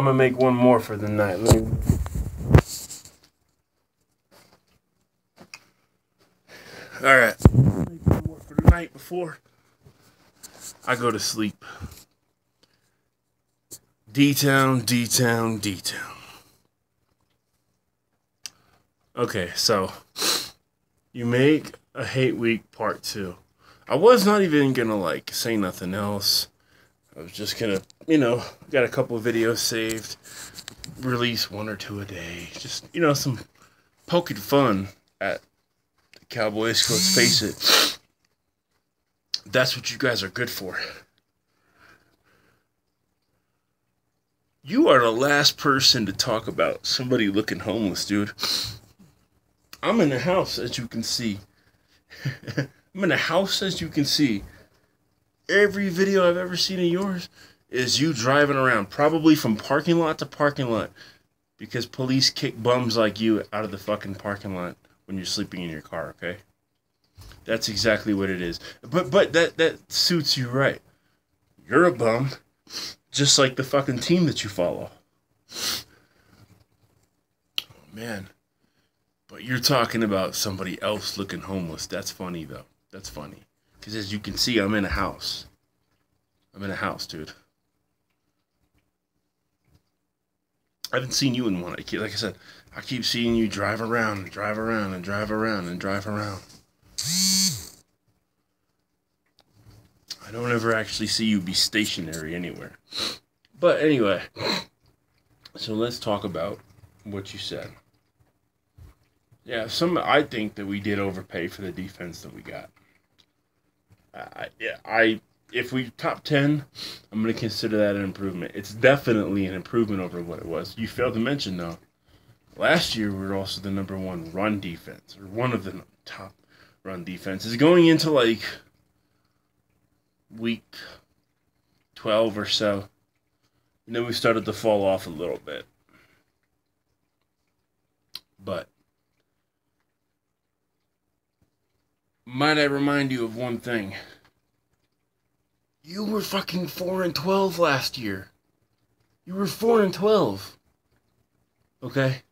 I'm gonna make one more for the night. Alright. Make one more for the night before I go to sleep. D-Town, D-Town, D-Town. Okay, so you make a hate week part 2. I was not even gonna say nothing else. I was just gonna, got a couple of videos saved, release 1 or 2 a day. Just, some poking fun at the Cowboys. Let's face it, that's what you guys are good for. You are the last person to talk about somebody looking homeless, dude. I'm in the house, as you can see. I'm in the house, as you can see. Every video I've ever seen of yours is you driving around, probably from parking lot to parking lot, because police kick bums like you out of the fucking parking lot when you're sleeping in your car, okay? That's exactly what it is. But that suits you right. You're a bum, just like the fucking team that you follow. Oh, man. But you're talking about somebody else looking homeless. That's funny, though. That's funny. Because as you can see, I'm in a house. I'm in a house, dude. I haven't seen you in one. Like I said, I keep seeing you drive around and drive around and drive around and drive around. I don't ever actually see you be stationary anywhere. But anyway, so let's talk about what you said. Yeah, I think that we did overpay for the defense that we got. If we top 10, I'm going to consider that an improvement. It's definitely an improvement over what it was. You failed to mention, though, last year we were also the #1 run defense, or one of the top run defenses, going into week 12 or so. And then we started to fall off a little bit. But might I remind you of one thing? You were fucking 4-12 last year. You were 4-12. Okay?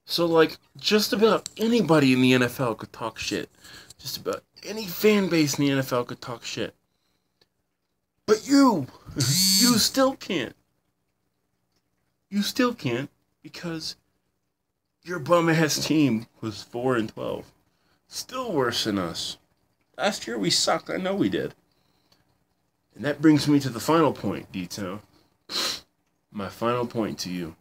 So, just about anybody in the NFL could talk shit. Just about any fan base in the NFL could talk shit. But you still can't. You still can't because your bum-ass team was 4-12. Still worse than us. Last year we sucked. I know we did. And that brings me to the final point, D-Town. My final point to you.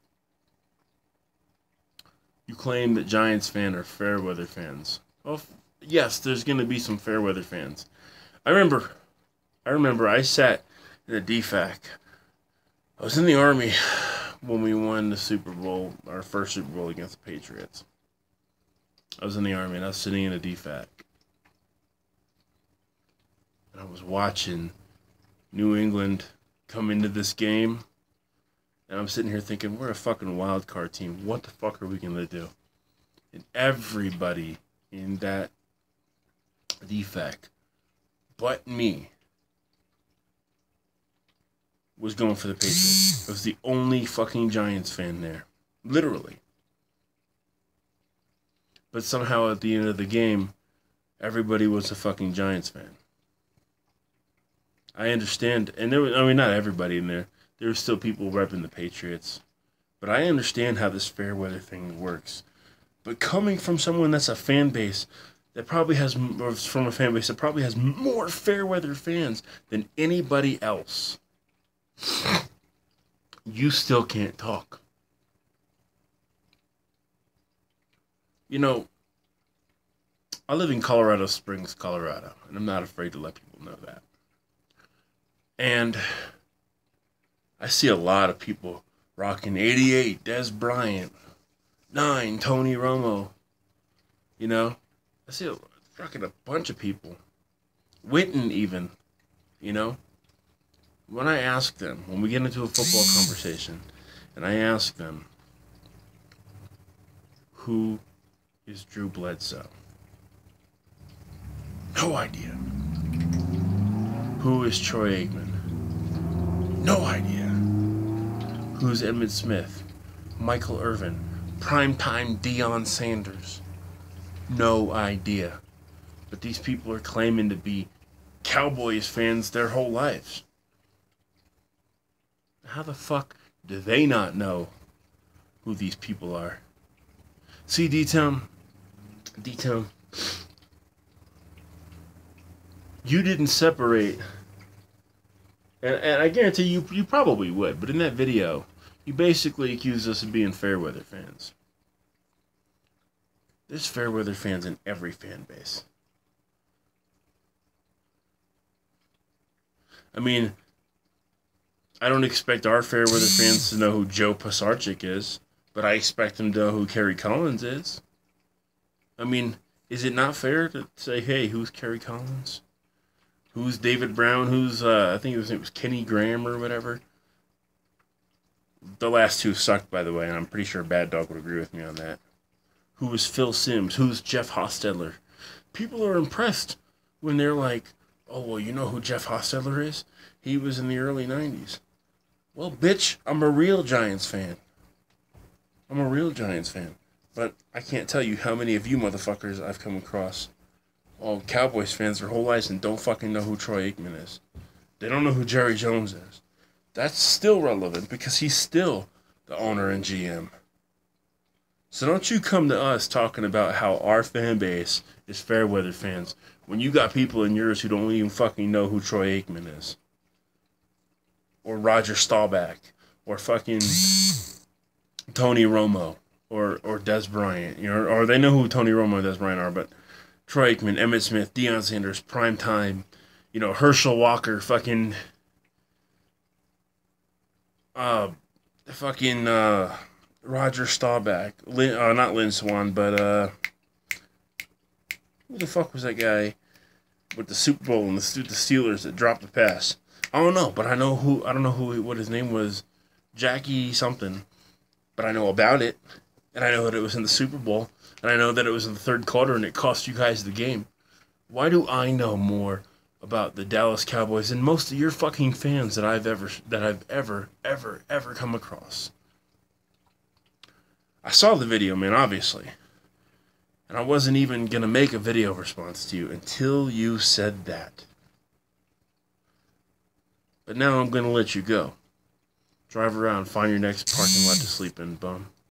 You claim that Giants fans are fair-weather fans. Well, yes, there's going to be some fair-weather fans. I remember I sat in a DFAC. I was in the Army when we won the Super Bowl, our first Super Bowl against the Patriots. I was in the Army and I was sitting in a DFAC. And I was watching New England come into this game. And I'm sitting here thinking, we're a fucking wild card team. What the fuck are we going to do? And everybody in that DFAC, but me, was going for the Patriots. I was the only fucking Giants fan there. Literally. But somehow at the end of the game, everybody was a fucking Giants fan. I understand, and not everybody in there. There were still people repping the Patriots. But I understand how this fair weather thing works. But coming from someone that's a fan base that probably has, or from a fan base that probably has more fair weather fans than anybody else, you still can't talk. I live in Colorado Springs, Colorado, and I'm not afraid to let people know that. And I see a lot of people rocking 88, Des Bryant, 9, Tony Romo. I see rocking a bunch of people. Witten even, When I ask them, when we get into a football conversation, and I ask them, who is Drew Bledsoe? No idea. Who is Troy Aikman? No idea. Who's Emmitt Smith? Michael Irvin? Primetime Deion Sanders? No idea. But these people are claiming to be Cowboys fans their whole lives. How the fuck do they not know who these people are? See, D-Town, you didn't separate, and I guarantee you probably would, but in that video, you basically accused us of being Fairweather fans. There's Fairweather fans in every fan base. I mean, I don't expect our Fairweather fans to know who Joe Pisarcik is, but I expect them to know who Kerry Collins is. I mean, is it not fair to say, hey, who's Kerry Collins? Who's David Brown? Who's, I think it was Kenny Graham or whatever. The last two sucked, by the way, and I'm pretty sure Bad Dog would agree with me on that. Who was Phil Simms? Who's Jeff Hostetler? People are impressed when they're like, oh, well, you know who Jeff Hostetler is? He was in the early 90s. Well, bitch, I'm a real Giants fan. I'm a real Giants fan. But I can't tell you how many of you motherfuckers I've come across. All Cowboys fans their whole lives and don't fucking know who Troy Aikman is. They don't know who Jerry Jones is. That's still relevant because he's still the owner and GM. So don't you come to us talking about how our fan base is Fairweather fans when you got people in yours who don't even fucking know who Troy Aikman is. Or Roger Staubach. Or fucking Tony Romo. Or Des Bryant. You know, or they know who Tony Romo and Des Bryant are, but Troy Aikman, Emmitt Smith, Deion Sanders, Primetime, you know, Herschel Walker, fucking Roger Staubach, not Lynn Swan, but who the fuck was that guy with the Super Bowl and the Steelers that dropped the pass? I don't know, but I don't know what his name was, Jackie something, but I know about it, and I know that it was in the Super Bowl, and I know that it was in the third quarter, and it cost you guys the game. Why do I know more about the Dallas Cowboys than most of your fucking fans that I've ever come across? I saw the video, man, obviously. And I wasn't even going to make a video response to you until you said that. But now I'm going to let you go. Drive around, find your next parking lot to sleep in, bum.